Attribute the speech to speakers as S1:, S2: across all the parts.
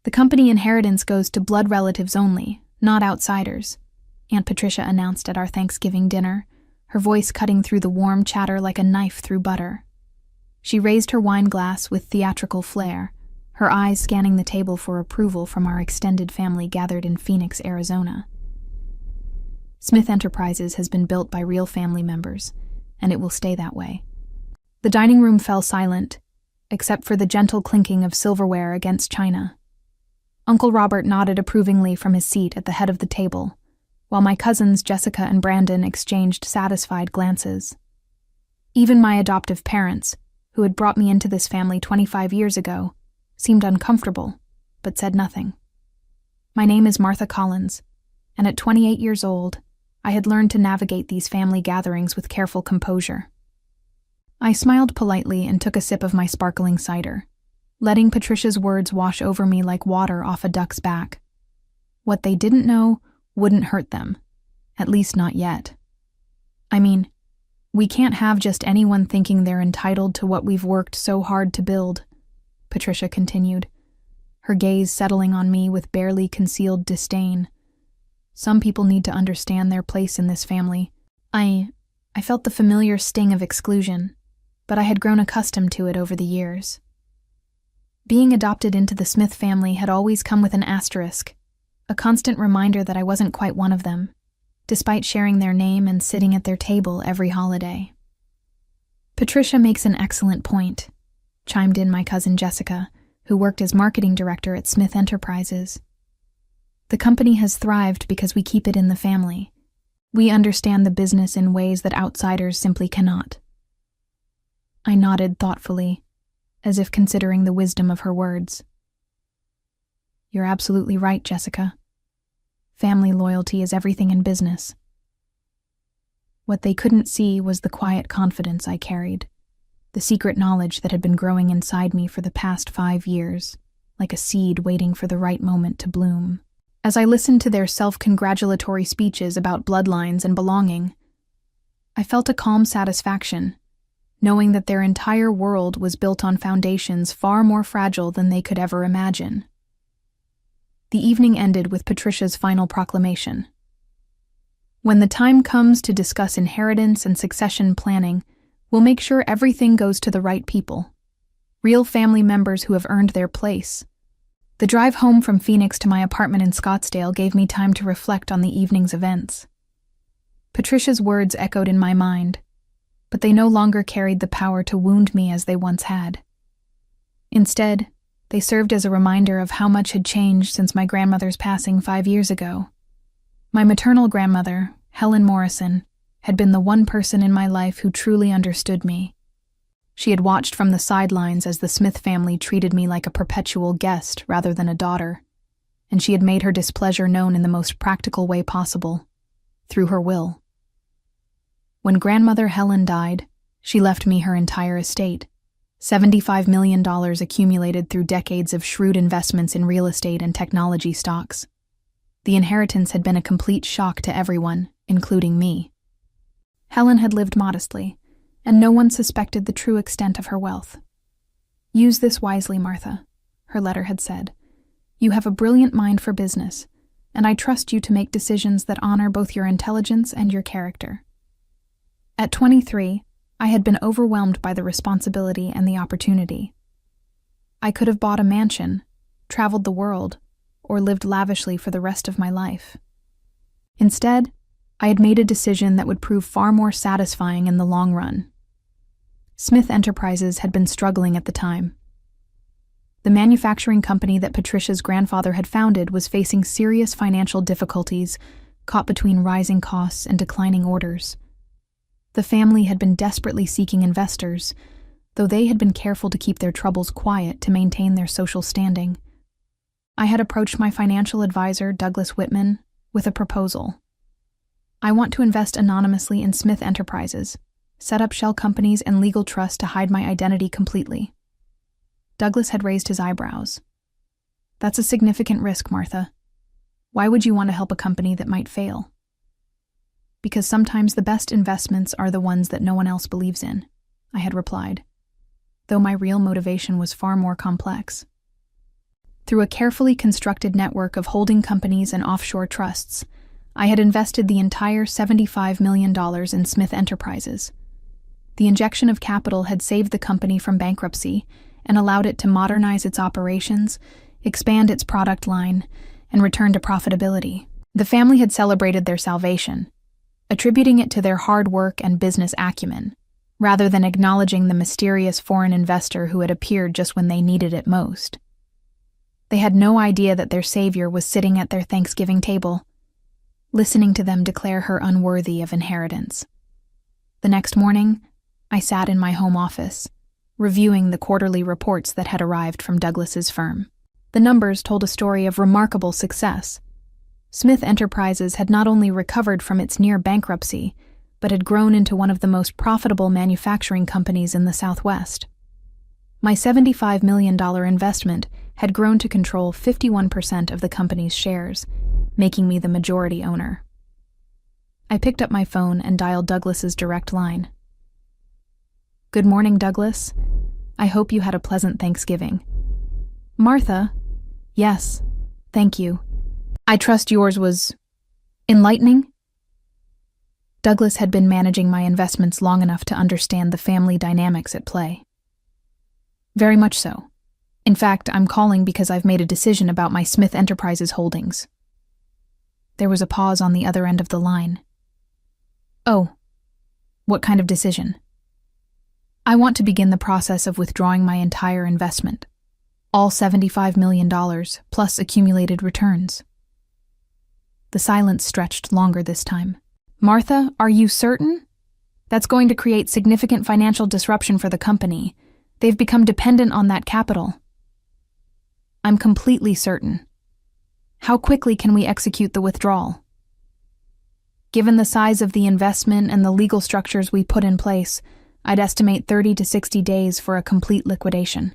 S1: The company inheritance goes to blood relatives only, not outsiders, Aunt Patricia announced at our Thanksgiving dinner, her voice cutting through the warm chatter like a knife through butter. She raised her wine glass with theatrical flair, her eyes scanning the table for approval from our extended family gathered in Phoenix, Arizona. Smith Enterprises has been built by real family members, and it will stay that way. The dining room fell silent, except for the gentle clinking of silverware against china. Uncle Robert nodded approvingly from his seat at the head of the table, while my cousins Jessica and Brandon exchanged satisfied glances. Even my adoptive parents, who had brought me into this family 25 years ago, seemed uncomfortable, but said nothing. My name is Martha Collins, and at 28 years old, I had learned to navigate these family gatherings with careful composure. I smiled politely and took a sip of my sparkling cider, letting Patricia's words wash over me like water off a duck's back. What they didn't know wouldn't hurt them, at least not yet. I mean, we can't have just anyone thinking they're entitled to what we've worked so hard to build, Patricia continued, her gaze settling on me with barely concealed disdain. Some people need to understand their place in this family. I felt the familiar sting of exclusion, but I had grown accustomed to it over the years. Being adopted into the Smith family had always come with an asterisk, a constant reminder that I wasn't quite one of them, despite sharing their name and sitting at their table every holiday. Patricia makes an excellent point, chimed in my cousin Jessica, who worked as marketing director at Smith Enterprises. The company has thrived because we keep it in the family. We understand the business in ways that outsiders simply cannot. I nodded thoughtfully, as if considering the wisdom of her words. You're absolutely right, Jessica. Family loyalty is everything in business. What they couldn't see was the quiet confidence I carried, the secret knowledge that had been growing inside me for the past 5 years, like a seed waiting for the right moment to bloom. As I listened to their self-congratulatory speeches about bloodlines and belonging, I felt a calm satisfaction, knowing that their entire world was built on foundations far more fragile than they could ever imagine. The evening ended with Patricia's final proclamation. When the time comes to discuss inheritance and succession planning, we'll make sure everything goes to the right people, real family members who have earned their place. The drive home from Phoenix to my apartment in Scottsdale gave me time to reflect on the evening's events. Patricia's words echoed in my mind, but they no longer carried the power to wound me as they once had. Instead, they served as a reminder of how much had changed since my grandmother's passing 5 years ago. My maternal grandmother, Helen Morrison, had been the one person in my life who truly understood me. She had watched from the sidelines as the Smith family treated me like a perpetual guest rather than a daughter, and she had made her displeasure known in the most practical way possible, through her will. When grandmother Helen died, she left me her entire estate, $75 million accumulated through decades of shrewd investments in real estate and technology stocks. The inheritance had been a complete shock to everyone, including me. Helen had lived modestly, and no one suspected the true extent of her wealth. Use this wisely, Martha, her letter had said. You have a brilliant mind for business, and I trust you to make decisions that honor both your intelligence and your character. At 23, I had been overwhelmed by the responsibility and the opportunity. I could have bought a mansion, traveled the world, or lived lavishly for the rest of my life. Instead, I had made a decision that would prove far more satisfying in the long run. Smith Enterprises had been struggling at the time. The manufacturing company that Patricia's grandfather had founded was facing serious financial difficulties, caught between rising costs and declining orders. The family had been desperately seeking investors, though they had been careful to keep their troubles quiet to maintain their social standing. I had approached my financial advisor, Douglas Whitman, with a proposal. I want to invest anonymously in Smith Enterprises, set up shell companies and legal trusts to hide my identity completely. Douglas had raised his eyebrows. That's a significant risk, Martha. Why would you want to help a company that might fail? Because sometimes the best investments are the ones that no one else believes in, I had replied, though my real motivation was far more complex. Through a carefully constructed network of holding companies and offshore trusts, I had invested the entire $75 million in Smith Enterprises. The injection of capital had saved the company from bankruptcy and allowed it to modernize its operations, expand its product line, and return to profitability. The family had celebrated their salvation, attributing it to their hard work and business acumen, rather than acknowledging the mysterious foreign investor who had appeared just when they needed it most. They had no idea that their savior was sitting at their Thanksgiving table, listening to them declare her unworthy of inheritance. The next morning, I sat in my home office, reviewing the quarterly reports that had arrived from Douglas's firm. The numbers told a story of remarkable success. Smith Enterprises had not only recovered from its near bankruptcy, but had grown into one of the most profitable manufacturing companies in the Southwest. My $75 million investment had grown to control 51% of the company's shares, making me the majority owner. I picked up my phone and dialed Douglas's direct line. "Good morning, Douglas. I hope you had a pleasant Thanksgiving." "Martha?" "Yes, thank you. I trust yours was enlightening?" Douglas had been managing my investments long enough to understand the family dynamics at play. "Very much so. In fact, I'm calling because I've made a decision about my Smith Enterprises holdings." There was a pause on the other end of the line. "Oh, what kind of decision?" "I want to begin the process of withdrawing my entire investment. All $75 million, plus accumulated returns." The silence stretched longer this time. "Martha, are you certain? That's going to create significant financial disruption for the company. They've become dependent on that capital." "I'm completely certain. How quickly can we execute the withdrawal?" "Given the size of the investment and the legal structures we put in place, I'd estimate 30 to 60 days for a complete liquidation.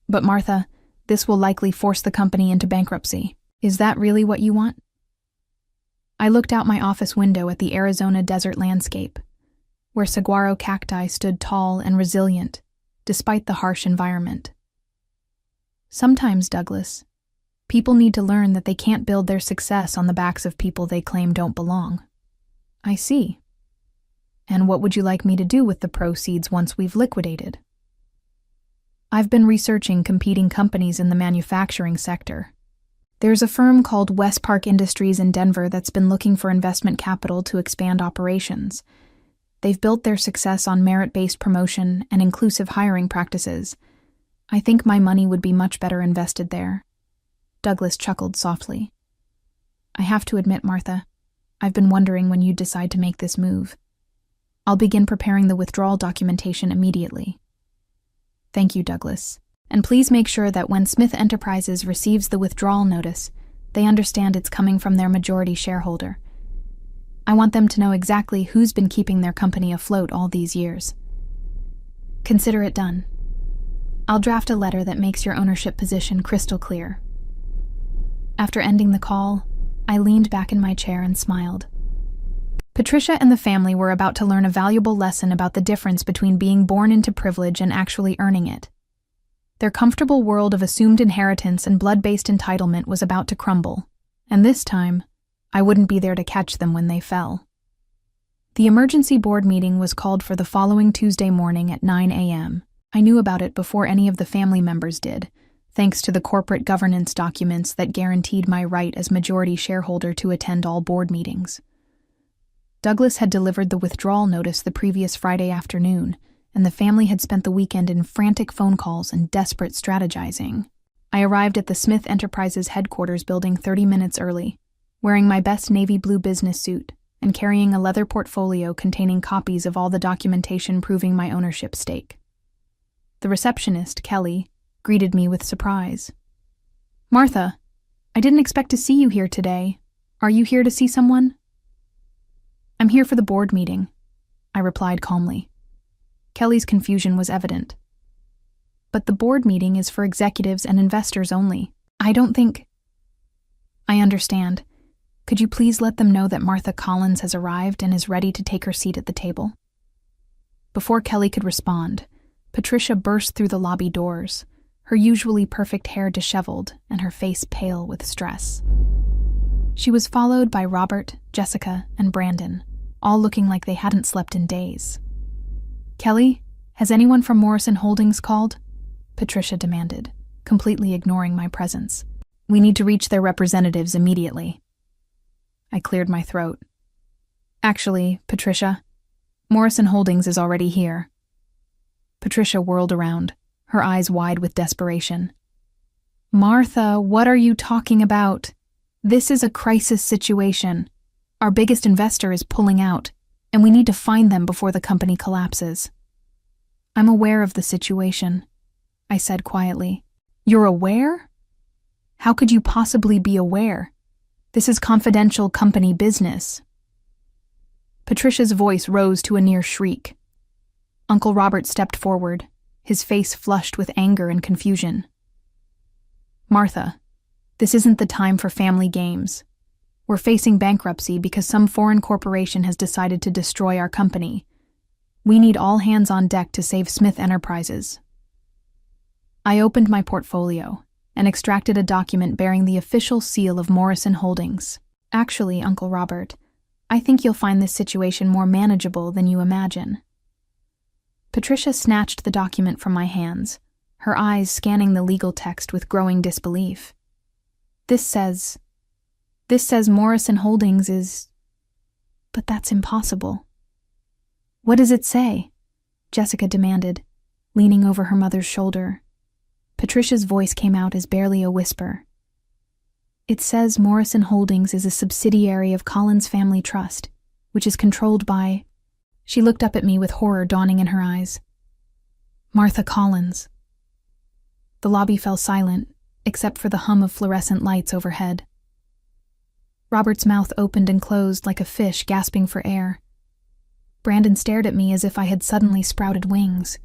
S1: But Martha, this will likely force the company into bankruptcy. Is that really what you want?" I looked out my office window at the Arizona desert landscape, where saguaro cacti stood tall and resilient, despite the harsh environment. "Sometimes, Douglas, people need to learn that they can't build their success on the backs of people they claim don't belong." "I see. And what would you like me to do with the proceeds once we've liquidated?" "I've been researching competing companies in the manufacturing sector. There's a firm called West Park Industries in Denver that's been looking for investment capital to expand operations. They've built their success on merit-based promotion and inclusive hiring practices. I think my money would be much better invested there." Douglas chuckled softly. "I have to admit, Martha, I've been wondering when you'd decide to make this move. I'll begin preparing the withdrawal documentation immediately." "Thank you, Douglas. And please make sure that when Smith Enterprises receives the withdrawal notice, they understand it's coming from their majority shareholder. I want them to know exactly who's been keeping their company afloat all these years." "Consider it done. I'll draft a letter that makes your ownership position crystal clear." After ending the call, I leaned back in my chair and smiled. Patricia and the family were about to learn a valuable lesson about the difference between being born into privilege and actually earning it. Their comfortable world of assumed inheritance and blood-based entitlement was about to crumble, and this time, I wouldn't be there to catch them when they fell. The emergency board meeting was called for the following Tuesday morning at 9 a.m. I knew about it before any of the family members did, thanks to the corporate governance documents that guaranteed my right as majority shareholder to attend all board meetings. Douglas had delivered the withdrawal notice the previous Friday afternoon, and the family had spent the weekend in frantic phone calls and desperate strategizing. I arrived at the Smith Enterprises headquarters building 30 minutes early, wearing my best navy blue business suit and carrying a leather portfolio containing copies of all the documentation proving my ownership stake. The receptionist, Kelly, greeted me with surprise. "Martha, I didn't expect to see you here today. Are you here to see someone?" "I'm here for the board meeting," I replied calmly. Kelly's confusion was evident. "But the board meeting is for executives and investors only. I don't think—" "I understand. Could you please let them know that Martha Collins has arrived and is ready to take her seat at the table?" Before Kelly could respond, Patricia burst through the lobby doors, her usually perfect hair disheveled and her face pale with stress. She was followed by Robert, Jessica, and Brandon, all looking like they hadn't slept in days. "Kelly, has anyone from Morrison Holdings called?" Patricia demanded, completely ignoring my presence. "We need to reach their representatives immediately." I cleared my throat. "Actually, Patricia, Morrison Holdings is already here." Patricia whirled around, her eyes wide with desperation. "Martha, what are you talking about? This is a crisis situation. Our biggest investor is pulling out, and we need to find them before the company collapses." "I'm aware of the situation," I said quietly. "You're aware? How could you possibly be aware? This is confidential company business." Patricia's voice rose to a near shriek. Uncle Robert stepped forward, his face flushed with anger and confusion. "Martha, this isn't the time for family games. We're facing bankruptcy because some foreign corporation has decided to destroy our company. We need all hands on deck to save Smith Enterprises." I opened my portfolio and extracted a document bearing the official seal of Morrison Holdings. "Actually, Uncle Robert, I think you'll find this situation more manageable than you imagine." Patricia snatched the document from my hands, her eyes scanning the legal text with growing disbelief. This says Morrison Holdings is... But that's impossible." "What does it say?" Jessica demanded, leaning over her mother's shoulder. Patricia's voice came out as barely a whisper. "It says Morrison Holdings is a subsidiary of Collins Family Trust, which is controlled by..." She looked up at me with horror dawning in her eyes. "Martha Collins." The lobby fell silent, except for the hum of fluorescent lights overhead. Robert's mouth opened and closed like a fish gasping for air. Brandon stared at me as if I had suddenly sprouted wings.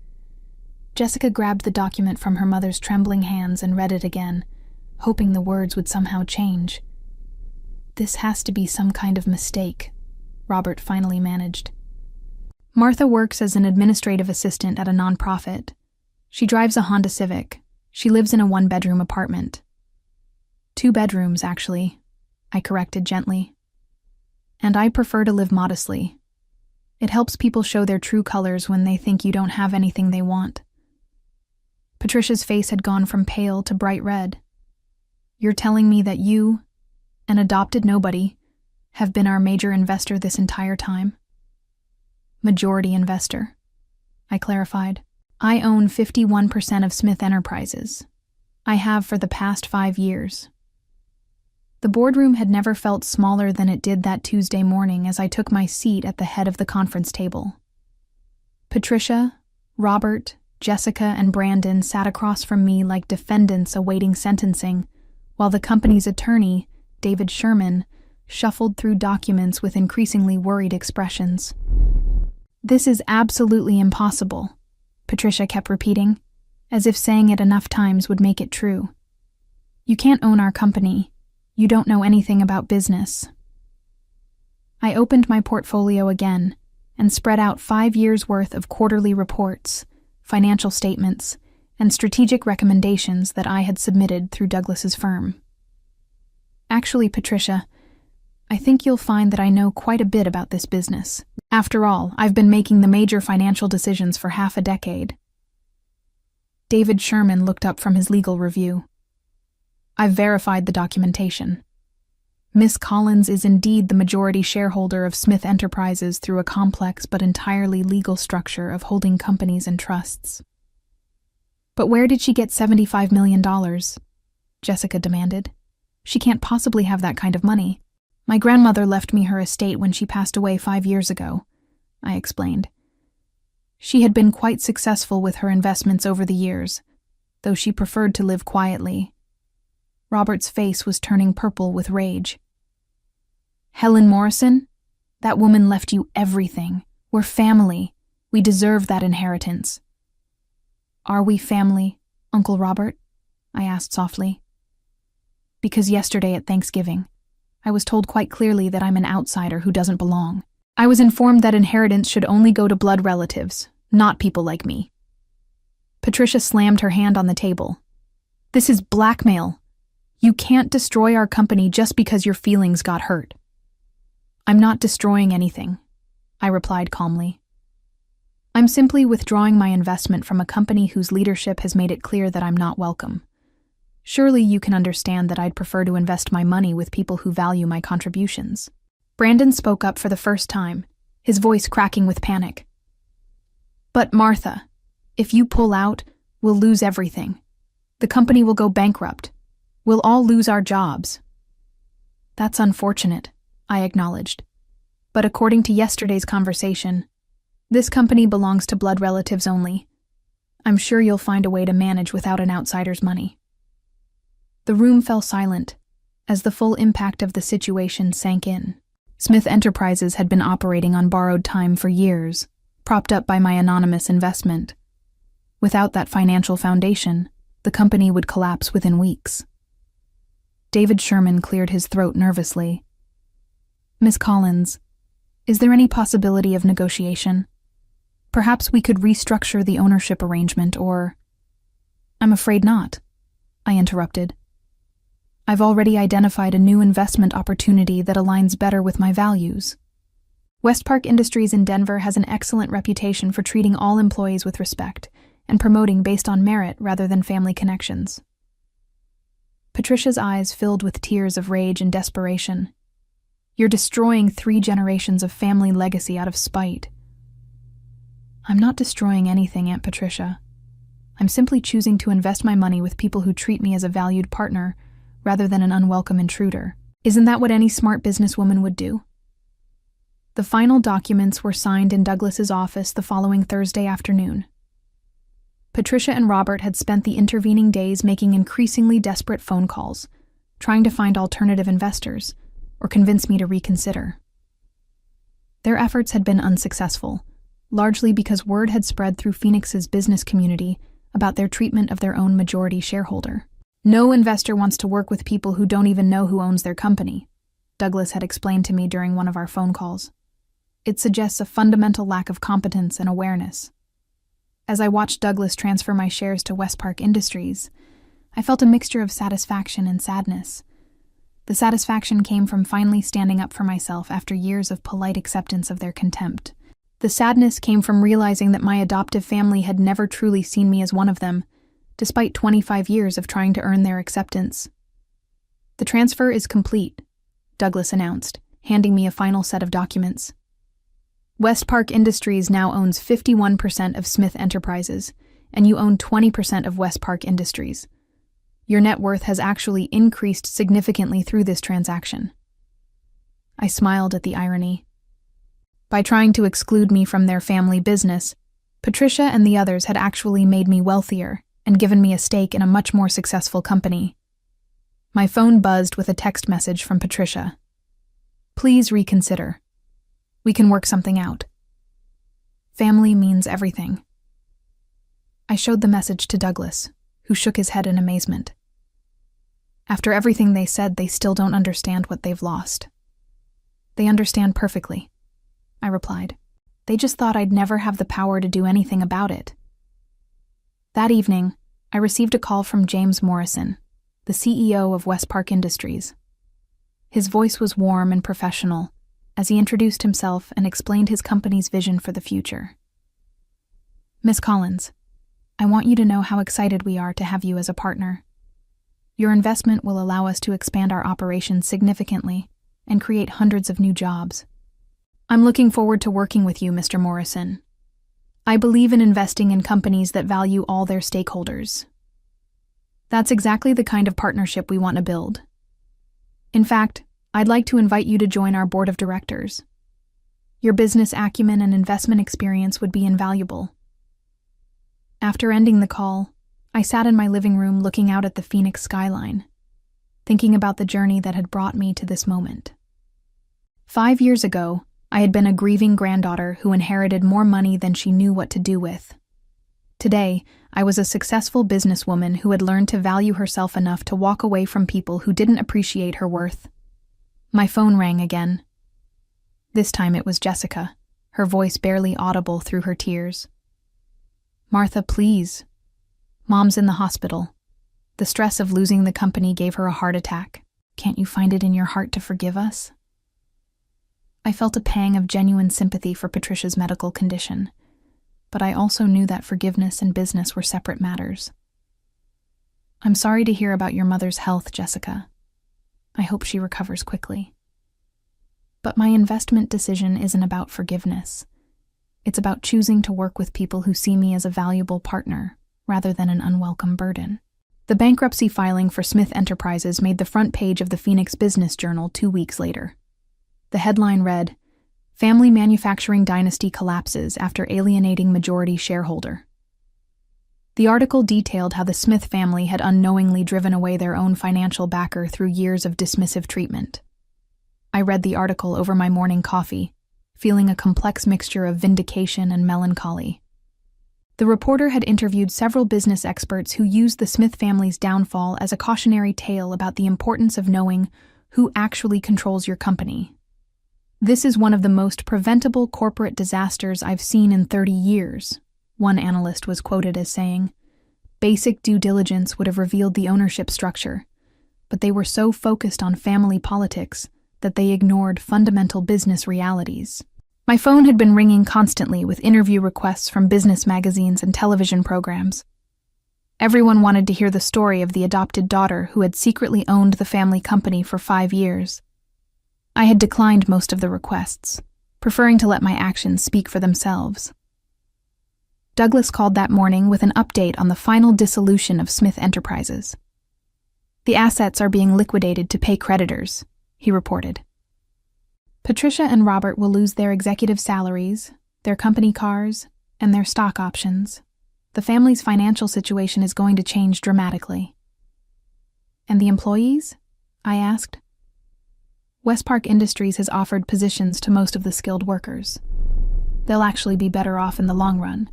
S1: Jessica grabbed the document from her mother's trembling hands and read it again, hoping the words would somehow change. "This has to be some kind of mistake," Robert finally managed. "Martha works as an administrative assistant at a nonprofit. She drives a Honda Civic. She lives in a one-bedroom apartment." "2 bedrooms, actually," I corrected gently. "And I prefer to live modestly. It helps people show their true colors when they think you don't have anything they want." Patricia's face had gone from pale to bright red. "You're telling me that you, an adopted nobody, have been our major investor this entire time?" "Majority investor," I clarified. "I own 51% of Smith Enterprises. I have for the past 5 years." The boardroom had never felt smaller than it did that Tuesday morning as I took my seat at the head of the conference table. Patricia, Robert, Jessica, and Brandon sat across from me like defendants awaiting sentencing, while the company's attorney, David Sherman, shuffled through documents with increasingly worried expressions. "This is absolutely impossible," Patricia kept repeating, as if saying it enough times would make it true. "You can't own our company. You don't know anything about business." I opened my portfolio again and spread out 5 years' worth of quarterly reports, financial statements, and strategic recommendations that I had submitted through Douglas's firm. "Actually, Patricia, I think you'll find that I know quite a bit about this business. After all, I've been making the major financial decisions for half a decade." David Sherman looked up from his legal review. "I've verified the documentation. Miss Collins is indeed the majority shareholder of Smith Enterprises through a complex but entirely legal structure of holding companies and trusts." "But where did she get $75 million? Jessica demanded. "She can't possibly have that kind of money." "My grandmother left me her estate when she passed away 5 years ago," I explained. "She had been quite successful with her investments over the years, though she preferred to live quietly." Robert's face was turning purple with rage. "Helen Morrison? That woman left you everything. We're family. We deserve that inheritance." "Are we family, Uncle Robert?" I asked softly. "Because yesterday at Thanksgiving, I was told quite clearly that I'm an outsider who doesn't belong. I was informed that inheritance should only go to blood relatives, not people like me." Patricia slammed her hand on the table, This is blackmail. You can't destroy our company just because your feelings got hurt. I'm not destroying anything, I replied calmly. I'm simply withdrawing my investment from a company whose leadership has made it clear that I'm not welcome. Surely you can understand that I'd prefer to invest my money with people who value my contributions. Brandon spoke up for the first time, his voice cracking with panic. But Martha, if you pull out, we'll lose everything. The company will go bankrupt. We'll all lose our jobs. That's unfortunate, I acknowledged. But according to yesterday's conversation, this company belongs to blood relatives only. I'm sure you'll find a way to manage without an outsider's money. The room fell silent as the full impact of the situation sank in. Smith Enterprises had been operating on borrowed time for years, propped up by my anonymous investment. Without that financial foundation, the company would collapse within weeks. David Sherman cleared his throat nervously. Miss Collins, is there any possibility of negotiation? Perhaps we could restructure the ownership arrangement or— I'm afraid not, I interrupted. I've already identified a new investment opportunity that aligns better with my values. West Park Industries in Denver has an excellent reputation for treating all employees with respect and promoting based on merit rather than family connections. Patricia's eyes filled with tears of rage and desperation. You're destroying 3 generations of family legacy out of spite. I'm not destroying anything, Aunt Patricia. I'm simply choosing to invest my money with people who treat me as a valued partner rather than an unwelcome intruder. Isn't that what any smart businesswoman would do? The final documents were signed in Douglas's office the following Thursday afternoon. Patricia and Robert had spent the intervening days making increasingly desperate phone calls, trying to find alternative investors or convince me to reconsider. Their efforts had been unsuccessful, largely because word had spread through Phoenix's business community about their treatment of their own majority shareholder. No investor wants to work with people who don't even know who owns their company, Douglas had explained to me during one of our phone calls. It suggests a fundamental lack of competence and awareness. As I watched Douglas transfer my shares to West Park Industries, I felt a mixture of satisfaction and sadness. The satisfaction came from finally standing up for myself after years of polite acceptance of their contempt. The sadness came from realizing that my adoptive family had never truly seen me as one of them, despite 25 years of trying to earn their acceptance. The transfer is complete, Douglas announced, handing me a final set of documents. West Park Industries now owns 51% of Smith Enterprises, and you own 20% of West Park Industries. Your net worth has actually increased significantly through this transaction. I smiled at the irony. By trying to exclude me from their family business, Patricia and the others had actually made me wealthier and given me a stake in a much more successful company. My phone buzzed with a text message from Patricia. Please reconsider. We can work something out. Family means everything. I showed the message to Douglas, who shook his head in amazement. After everything they said, they still don't understand what they've lost. They understand perfectly, I replied. They just thought I'd never have the power to do anything about it. That evening, I received a call from James Morrison, the CEO of West Park Industries. His voice was warm and professional as he introduced himself and explained his company's vision for the future. Miss Collins, I want you to know how excited we are to have you as a partner. Your investment will allow us to expand our operations significantly and create hundreds of new jobs. I'm looking forward to working with you, Mr. Morrison. I believe in investing in companies that value all their stakeholders. That's exactly the kind of partnership we want to build. In fact, I'd like to invite you to join our board of directors. Your business acumen and investment experience would be invaluable. After ending the call, I sat in my living room looking out at the Phoenix skyline, thinking about the journey that had brought me to this moment. 5 years ago, I had been a grieving granddaughter who inherited more money than she knew what to do with. Today, I was a successful businesswoman who had learned to value herself enough to walk away from people who didn't appreciate her worth. My phone rang again. This time it was Jessica, her voice barely audible through her tears. Martha, please. Mom's in the hospital. The stress of losing the company gave her a heart attack. Can't you find it in your heart to forgive us? I felt a pang of genuine sympathy for Patricia's medical condition, but I also knew that forgiveness and business were separate matters. I'm sorry to hear about your mother's health, Jessica. I hope she recovers quickly. But my investment decision isn't about forgiveness. It's about choosing to work with people who see me as a valuable partner, rather than an unwelcome burden. The bankruptcy filing for Smith Enterprises made the front page of the Phoenix Business Journal 2 weeks later. The headline read, "Family Manufacturing Dynasty Collapses After Alienating Majority Shareholder." The article detailed how the Smith family had unknowingly driven away their own financial backer through years of dismissive treatment. I read the article over my morning coffee, feeling a complex mixture of vindication and melancholy. The reporter had interviewed several business experts who used the Smith family's downfall as a cautionary tale about the importance of knowing who actually controls your company. "This is one of the most preventable corporate disasters I've seen in 30 years, one analyst was quoted as saying. Basic due diligence would have revealed the ownership structure, but they were so focused on family politics that they ignored fundamental business realities. My phone had been ringing constantly with interview requests from business magazines and television programs. Everyone wanted to hear the story of the adopted daughter who had secretly owned the family company for 5 years. I had declined most of the requests, preferring to let my actions speak for themselves. Douglas called that morning with an update on the final dissolution of Smith Enterprises. "The assets are being liquidated to pay creditors," he reported. "Patricia and Robert will lose their executive salaries, their company cars, and their stock options. The family's financial situation is going to change dramatically." "And the employees?" I asked. "West Park Industries has offered positions to most of the skilled workers. They'll actually be better off in the long run,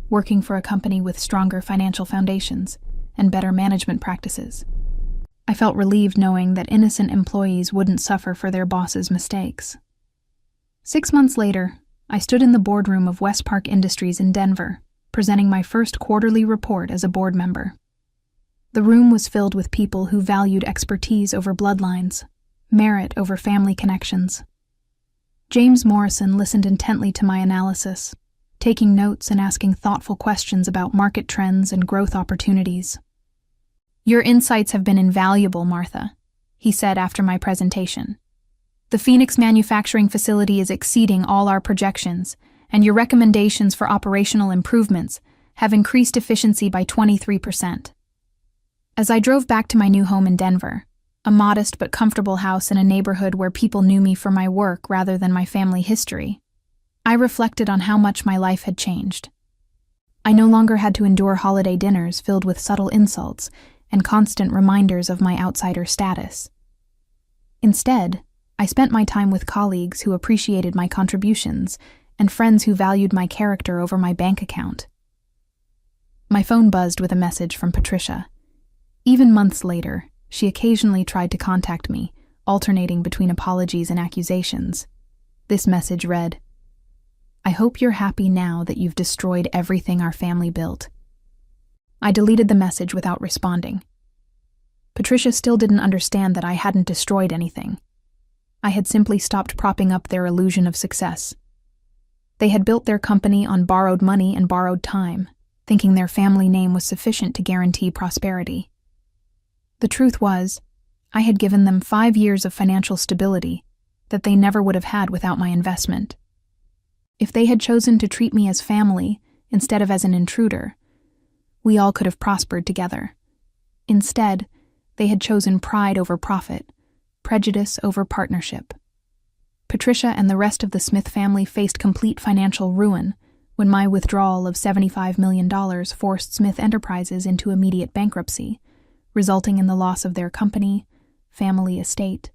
S1: working for a company with stronger financial foundations and better management practices." I felt relieved knowing that innocent employees wouldn't suffer for their boss's mistakes. 6 months later, I stood in the boardroom of West Park Industries in Denver, presenting my first quarterly report as a board member. The room was filled with people who valued expertise over bloodlines, merit over family connections. James Morrison listened intently to my analysis, taking notes and asking thoughtful questions about market trends and growth opportunities. "Your insights have been invaluable, Martha," he said after my presentation. "The Phoenix manufacturing facility is exceeding all our projections, and your recommendations for operational improvements have increased efficiency by 23%. As I drove back to my new home in Denver, a modest but comfortable house in a neighborhood where people knew me for my work rather than my family history, I reflected on how much my life had changed. I no longer had to endure holiday dinners filled with subtle insults and constant reminders of my outsider status. Instead, I spent my time with colleagues who appreciated my contributions and friends who valued my character over my bank account. My phone buzzed with a message from Patricia. Even months later, she occasionally tried to contact me, alternating between apologies and accusations. This message read, "I hope you're happy now that you've destroyed everything our family built." I deleted the message without responding. Patricia still didn't understand that I hadn't destroyed anything. I had simply stopped propping up their illusion of success. They had built their company on borrowed money and borrowed time, thinking their family name was sufficient to guarantee prosperity. The truth was, I had given them 5 years of financial stability that they never would have had without my investment. If they had chosen to treat me as family instead of as an intruder, we all could have prospered together. Instead, they had chosen pride over profit, prejudice over partnership. Patricia and the rest of the Smith family faced complete financial ruin when my withdrawal of $75 million forced Smith Enterprises into immediate bankruptcy, resulting in the loss of their company, family estate,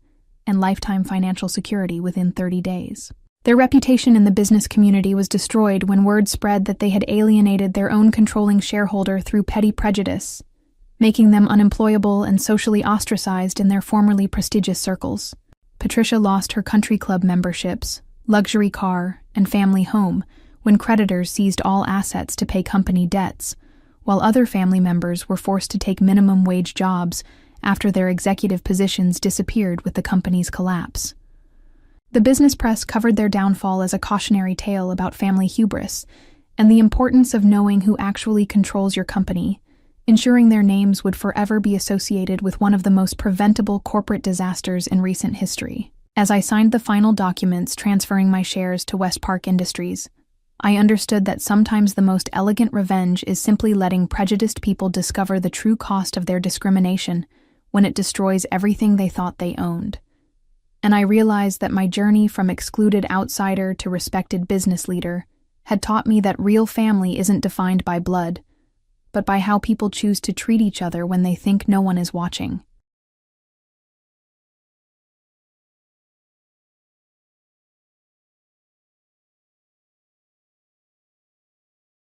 S1: and lifetime financial security within 30 days. Their reputation in the business community was destroyed when word spread that they had alienated their own controlling shareholder through petty prejudice, making them unemployable and socially ostracized in their formerly prestigious circles. Patricia lost her country club memberships, luxury car, and family home when creditors seized all assets to pay company debts, while other family members were forced to take minimum wage jobs after their executive positions disappeared with the company's collapse. The business press covered their downfall as a cautionary tale about family hubris and the importance of knowing who actually controls your company, ensuring their names would forever be associated with one of the most preventable corporate disasters in recent history. As I signed the final documents transferring my shares to West Park Industries, I understood that sometimes the most elegant revenge is simply letting prejudiced people discover the true cost of their discrimination when it destroys everything they thought they owned. And I realized that my journey from excluded outsider to respected business leader had taught me that real family isn't defined by blood, but by how people choose to treat each other when they think no one is watching.